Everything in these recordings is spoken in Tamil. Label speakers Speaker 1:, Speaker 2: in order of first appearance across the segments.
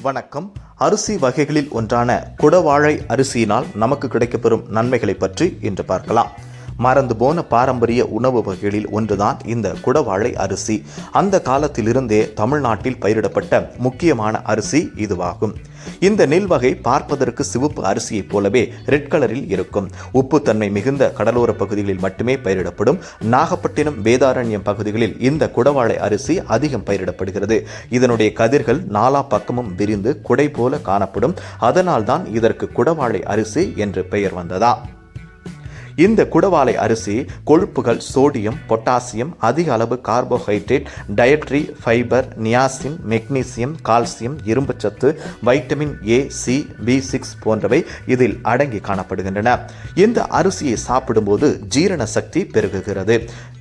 Speaker 1: வணக்கம். அரிசி வகைகளில் ஒன்றான குடவாழை அரிசியினால் நமக்கு கிடைக்கப்பெறும் நன்மைகளை பற்றி இன்று பார்க்கலாம். மறந்து போன பாரம்பரிய உணவு வகைகளில் ஒன்றுதான் இந்த குடவாழை அரிசி. அந்த காலத்திலிருந்தே தமிழ்நாட்டில் பயிரிடப்பட்ட முக்கியமான அரிசி இதுவாகும். இந்த நெல் வகை பார்ப்பதற்கு சிவப்பு அரிசியைப் போலவே ரெட் கலரில் இருக்கும். உப்புத்தன்மை மிகுந்த கடலோர பகுதிகளில் மட்டுமே பயிரிடப்படும். நாகப்பட்டினம், வேதாரண்யம் பகுதிகளில் இந்த குடவாழை அரிசி அதிகம் பயிரிடப்படுகிறது. இதனுடைய கதிர்கள் நாலா பக்கமும் விரிந்து குடை போல காணப்படும். அதனால்தான் இதற்கு குடவாழை அரிசி என்று பெயர் வந்ததா? இந்த குடவாழை அரிசி கொழுப்புகள், சோடியம், பொட்டாசியம், அதிக அளவு carbohydrate, dietary fibre, niacin, magnesium, calcium, இரும்புச்சத்து, வைட்டமின் ஏ, சி, B6 போன்றவை இதில் அடங்கி காணப்படுகின்றன. இந்த அரிசியை சாப்பிடும்போது ஜீரண சக்தி பெருகுகிறது.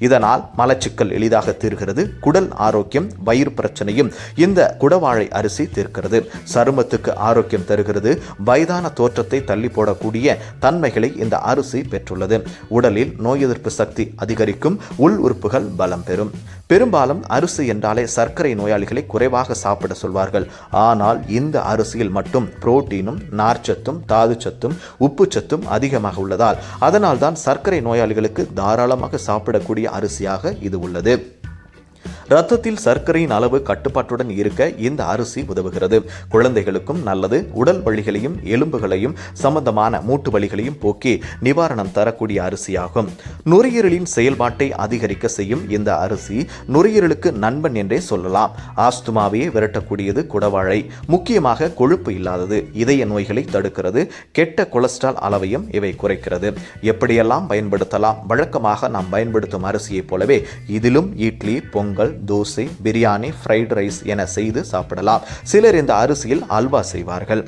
Speaker 1: இதனால் மலச்சிக்கல் எளிதாக தீர்கிறது. குடல் ஆரோக்கியம், வயிறு பிரச்சனையும் இந்த குடவாழை அரிசி தீர்க்கிறது. சருமத்துக்கு ஆரோக்கியம் தருகிறது. வயதான தோற்றத்தை தள்ளி போடக்கூடிய தன்மைகளை இந்த அரிசி பெற்றுள்ளது. உடலில் நோய் எதிர்ப்பு சக்தி அதிகரிக்கும். உள் உறுப்புகள் பலம் பெறும். பெரும்பாலும் அரிசி என்றாலே சர்க்கரை நோயாளிகளை குறைவாக சாப்பிட சொல்வார்கள். ஆனால் இந்த அரிசியில் மட்டும் புரோட்டீனும், நார்ச்சத்தும், தாதுச்சத்தும், உப்புச்சத்தும் அதிகமாக உள்ளதால் அதனால்தான் சர்க்கரை நோயாளிகளுக்கு தாராளமாக சாப்பிடக்கூடிய அரிசியாக இது உள்ளது. இரத்தத்தில் சர்க்கரையின் அளவு கட்டுப்பாட்டுடன் இருக்க இந்த அரிசி உதவுகிறது. குழந்தைகளுக்கும் நல்லது. உடல் வலிகளையும் எலும்புகளையும் சம்பந்தமான மூட்டு வலிகளையும் போக்கி நிவாரணம் தரக்கூடிய அரிசியாகும். நுரையீரலின் செயல்பாட்டை அதிகரிக்க செய்யும் இந்த அரிசி நுரையீரலுக்கு நண்பன் என்றே சொல்லலாம். ஆஸ்துமாவையே விரட்டக்கூடியது குடவாழை. முக்கியமாக கொழுப்பு இல்லாதது. இதய நோய்களை தடுக்கிறது. கெட்ட கொலஸ்ட்ரால் அளவையும் இவை குறைக்கிறது. எப்படியெல்லாம் பயன்படுத்தலாம்? வழக்கமாக நாம் பயன்படுத்தும் அரிசியைப் போலவே இதிலும் இட்லி, பொங்கல், தோசை, பிரியாணி, ஃப்ரைட் ரைஸ் என செய்து சாப்பிடலாம். சிலர் இந்த அரிசியில் அல்வா செய்வார்கள்.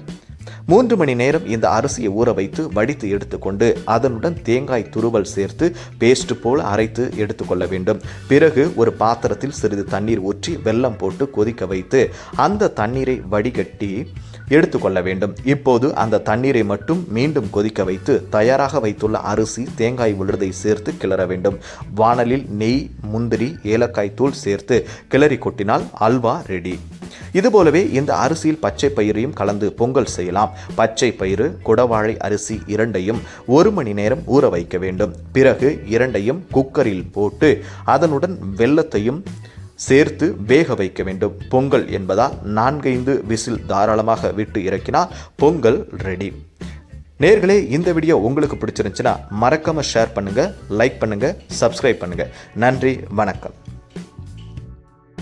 Speaker 1: 3 மணி நேரம் இந்த அரிசியை ஊற வைத்து வடித்து எடுத்துக்கொண்டு அதனுடன் தேங்காய் துருவல் சேர்த்து பேஸ்ட் போல அரைத்து எடுத்துக்கொள்ள வேண்டும். பிறகு ஒரு பாத்திரத்தில் சிறிது தண்ணீர் ஊற்றி வெல்லம் போட்டு கொதிக்க வைத்து அந்த தண்ணீரை வடிகட்டி எடுத்துக்கொள்ள வேண்டும். இப்போது அந்த தண்ணீரை மட்டும் மீண்டும் கொதிக்க வைத்து தயாராக வைத்துள்ள அரிசி, தேங்காய் விழுதை சேர்த்து கிளற வேண்டும். வாணலில் நெய், முந்திரி, ஏலக்காய் தூள் சேர்த்து கிளறி கொட்டினால் அல்வா ரெடி. இதுபோலவே இந்த அரிசியில் பச்சை பயிரையும் கலந்து பொங்கல் செய்யலாம். பச்சை பயிறு, குடவாழை அரிசி இரண்டையும் 1 மணி நேரம் ஊற வைக்க வேண்டும். பிறகு இரண்டையும் குக்கரில் போட்டு அதனுடன் வெல்லத்தையும் சேர்த்து வேக வைக்க வேண்டும். பொங்கல் என்பதால் 4-5 விசில் தாராளமாக விட்டு இறக்கினால் பொங்கல் ரெடி. நேர்களே, இந்த வீடியோ உங்களுக்கு பிடிச்சிருந்துச்சுன்னா மறக்காம ஷேர் பண்ணுங்க, லைக் பண்ணுங்க, சப்ஸ்கிரைப் பண்ணுங்க. நன்றி, வணக்கம்.